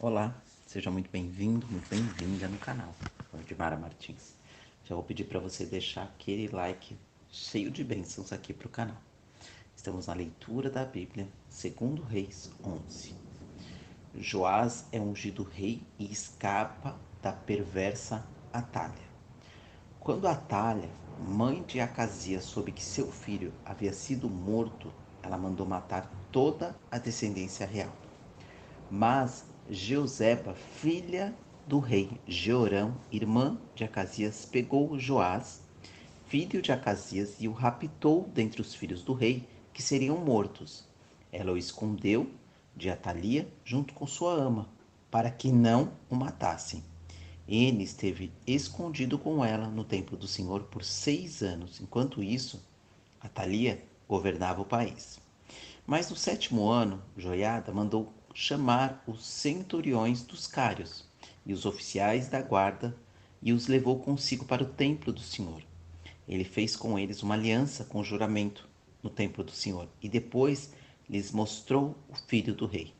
Olá, seja muito bem-vindo, muito bem-vinda no canal de Mara Martins. Já vou pedir para você deixar aquele like cheio de bênçãos aqui para o canal. Estamos na leitura da Bíblia, segundo Reis 11. Joás é ungido rei e escapa da perversa Atália. Quando Atália, mãe de Acasias, soube que seu filho havia sido morto, ela mandou matar toda a descendência real. Mas Jeoseba, filha do rei Jeorão, irmã de Acasias, pegou Joás, filho de Acasias, e o raptou dentre os filhos do rei, que seriam mortos. Ela o escondeu de Atalia junto com sua ama, para que não o matassem. Ele esteve escondido com ela no templo do Senhor por 6 anos. Enquanto isso, Atalia governava o país. Mas no 7º ano, Joiada mandou chamar os centuriões dos cários e os oficiais da guarda e os levou consigo para o templo do Senhor. Ele fez com eles uma aliança com juramento no templo do Senhor e depois lhes mostrou o filho do rei.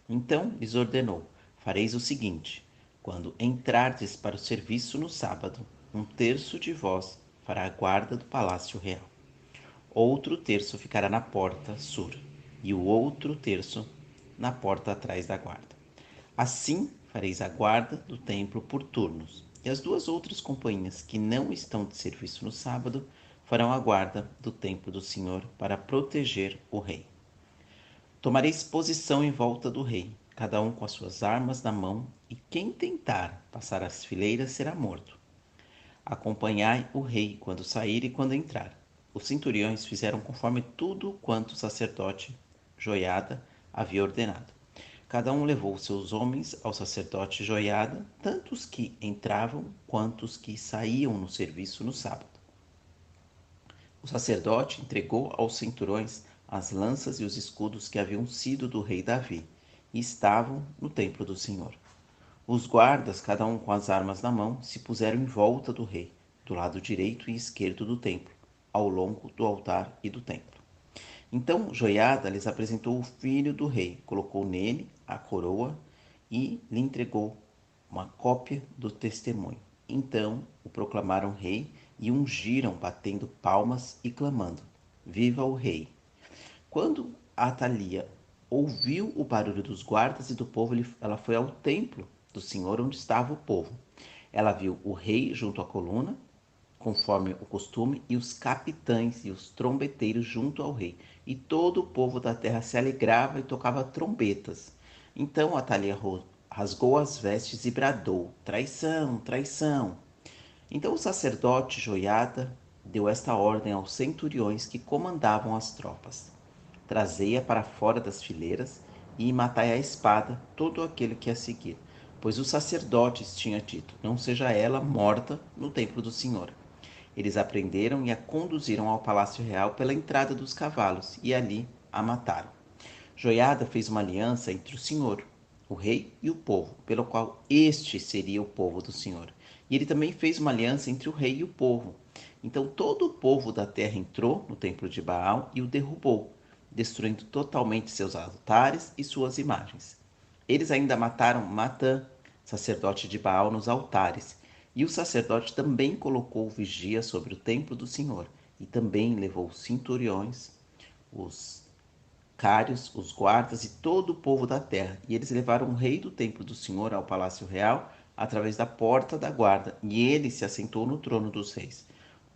Então lhes ordenou: fareis o seguinte: quando entrardes para o serviço no sábado, 1/3 de vós fará a guarda do palácio real. Outro terço ficará na porta sul e o outro terço na porta atrás da guarda. Assim fareis a guarda do templo por turnos, e as 2 outras companhias que não estão de serviço no sábado farão a guarda do templo do Senhor para proteger o rei. Tomareis posição em volta do rei, cada um com as suas armas na mão, e quem tentar passar as fileiras será morto. Acompanhai o rei quando sair e quando entrar. Os centuriões fizeram conforme tudo quanto o sacerdote Joiada havia ordenado. Cada um levou seus homens ao sacerdote Joiada, tanto os que entravam quanto os que saíam no serviço no sábado. O sacerdote entregou aos centuriões as lanças e os escudos que haviam sido do rei Davi e estavam no templo do Senhor. Os guardas, cada um com as armas na mão, se puseram em volta do rei, do lado direito e esquerdo do templo, ao longo do altar e do templo. Então Joiada lhes apresentou o filho do rei, colocou nele a coroa e lhe entregou uma cópia do testemunho. Então o proclamaram rei e ungiram, batendo palmas e clamando: Viva o rei! Quando Atalia ouviu o barulho dos guardas e do povo, ela foi ao templo do Senhor onde estava o povo. Ela viu o rei junto à coluna, conforme o costume, e os capitães e os trombeteiros junto ao rei. E todo o povo da terra se alegrava e tocava trombetas. Então Atalia rasgou as vestes e bradou: Traição, traição! Então o sacerdote Joiada deu esta ordem aos centuriões que comandavam as tropas: Trazei-a para fora das fileiras e matai à espada todo aquele que a seguir. Pois os sacerdotes tinham dito: Não seja ela morta no templo do Senhor. Eles a prenderam e a conduziram ao palácio real pela entrada dos cavalos, e ali a mataram. Joiada fez uma aliança entre o Senhor, o rei e o povo, pelo qual este seria o povo do Senhor. E ele também fez uma aliança entre o rei e o povo. Então todo o povo da terra entrou no templo de Baal e o derrubou, destruindo totalmente seus altares e suas imagens. Eles ainda mataram Matã, sacerdote de Baal, nos altares, e o sacerdote também colocou vigia sobre o templo do Senhor, e também levou os centuriões, os cários, os guardas e todo o povo da terra. E eles levaram o rei do templo do Senhor ao palácio real através da porta da guarda, e ele se assentou no trono dos reis.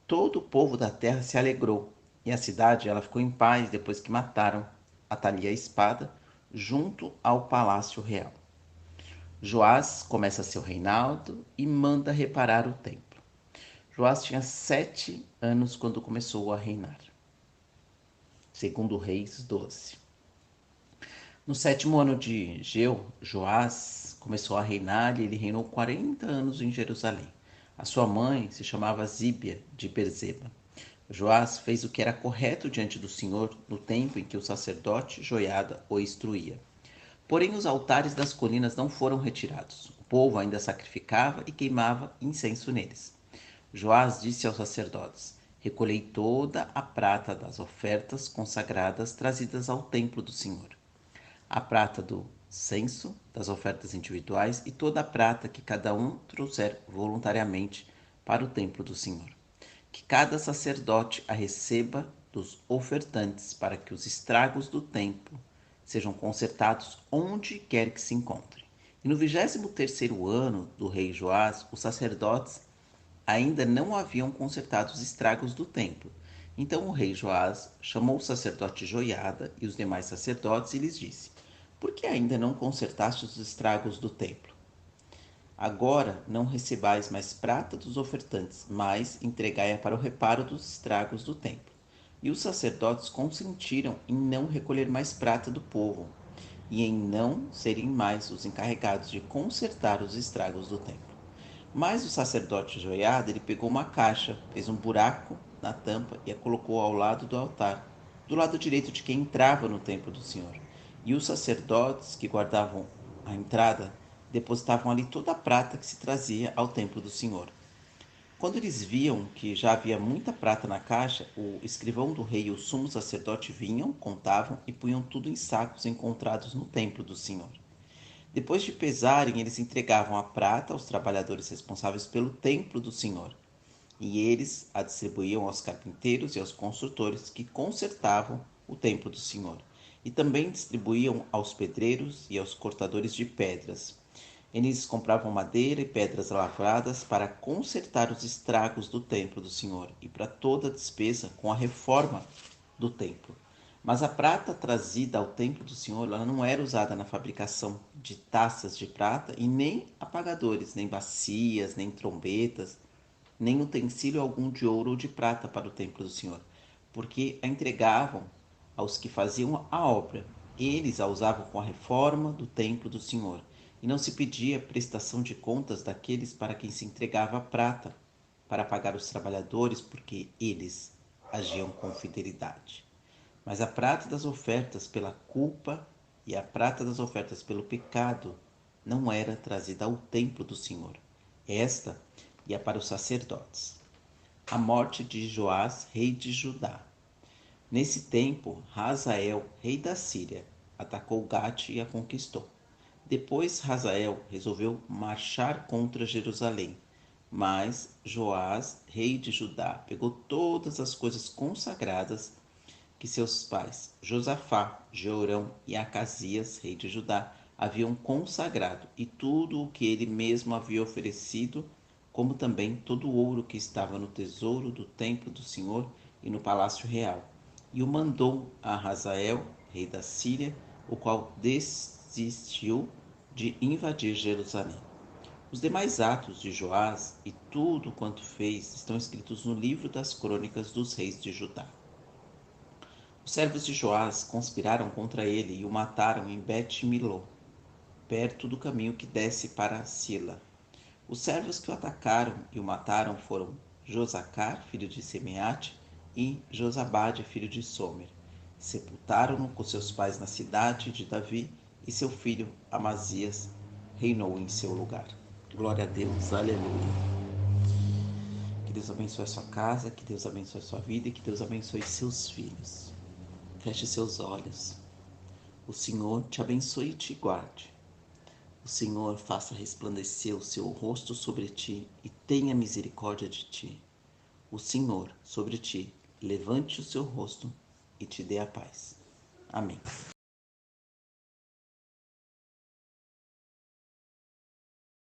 Todo o povo da terra se alegrou, e a cidade ela ficou em paz depois que mataram Atalia a espada junto ao palácio real. Joás começa seu reinado e manda reparar o templo. Joás tinha 7 anos quando começou a reinar. Segundo Reis 12. No 7º ano de Joás começou a reinar e ele reinou 40 anos em Jerusalém. A sua mãe se chamava Zíbia de Berzeba. Joás fez o que era correto diante do Senhor no tempo em que o sacerdote Joiada o instruía. Porém, os altares das colinas não foram retirados. O povo ainda sacrificava e queimava incenso neles. Joás disse aos sacerdotes: Recolhei toda a prata das ofertas consagradas trazidas ao templo do Senhor. A prata do censo das ofertas individuais e toda a prata que cada um trouxer voluntariamente para o templo do Senhor. Que cada sacerdote a receba dos ofertantes, para que os estragos do templo sejam consertados onde quer que se encontrem. E no 23º ano do rei Joás, os sacerdotes ainda não haviam consertado os estragos do templo. Então o rei Joás chamou o sacerdote Joiada e os demais sacerdotes e lhes disse: Por que ainda não consertaste os estragos do templo? Agora não recebais mais prata dos ofertantes, mas entregai-a para o reparo dos estragos do templo. E os sacerdotes consentiram em não recolher mais prata do povo, e em não serem mais os encarregados de consertar os estragos do templo. Mas o sacerdote Joiada, ele pegou uma caixa, fez um buraco na tampa e a colocou ao lado do altar, do lado direito de quem entrava no templo do Senhor. E os sacerdotes que guardavam a entrada depositavam ali toda a prata que se trazia ao templo do Senhor. Quando eles viam que já havia muita prata na caixa, o escrivão do rei e o sumo sacerdote vinham, contavam e punham tudo em sacos encontrados no templo do Senhor. Depois de pesarem, eles entregavam a prata aos trabalhadores responsáveis pelo templo do Senhor, e eles a distribuíam aos carpinteiros e aos construtores que consertavam o templo do Senhor, e também distribuíam aos pedreiros e aos cortadores de pedras. Eles compravam madeira e pedras lavradas para consertar os estragos do templo do Senhor e para toda a despesa com a reforma do templo. Mas a prata trazida ao templo do Senhor, ela não era usada na fabricação de taças de prata e nem apagadores, nem bacias, nem trombetas, nem utensílio algum de ouro ou de prata para o templo do Senhor, porque a entregavam aos que faziam a obra. Eles a usavam com a reforma do templo do Senhor, e não se pedia prestação de contas daqueles para quem se entregava a prata, para pagar os trabalhadores, porque eles agiam com fidelidade. Mas a prata das ofertas pela culpa e a prata das ofertas pelo pecado não era trazida ao templo do Senhor. Esta ia para os sacerdotes. A morte de Joás, rei de Judá. Nesse tempo, Hazael, rei da Síria, atacou Gate e a conquistou. Depois, Hazael resolveu marchar contra Jerusalém, mas Joás, rei de Judá, pegou todas as coisas consagradas que seus pais, Josafá, Jeorão e Acasias, rei de Judá, haviam consagrado, e tudo o que ele mesmo havia oferecido, como também todo o ouro que estava no tesouro do templo do Senhor e no palácio real. E o mandou a Hazael, rei da Síria, o qual desistiu de invadir Jerusalém. Os demais atos de Joás e tudo quanto fez estão escritos no livro das crônicas dos reis de Judá. Os servos de Joás conspiraram contra ele e o mataram em Bet-Miló, perto do caminho que desce para Sila. Os servos que o atacaram e o mataram foram Josacar, filho de Semeate, e Josabade, filho de Somer. Sepultaram-no com seus pais na cidade de Davi, e seu filho Amazias reinou em seu lugar. Glória a Deus, aleluia. Que Deus abençoe a sua casa, que Deus abençoe a sua vida e que Deus abençoe seus filhos. Feche seus olhos. O Senhor te abençoe e te guarde. O Senhor faça resplandecer o seu rosto sobre ti e tenha misericórdia de ti. O Senhor sobre ti levante o seu rosto e te dê a paz. Amém.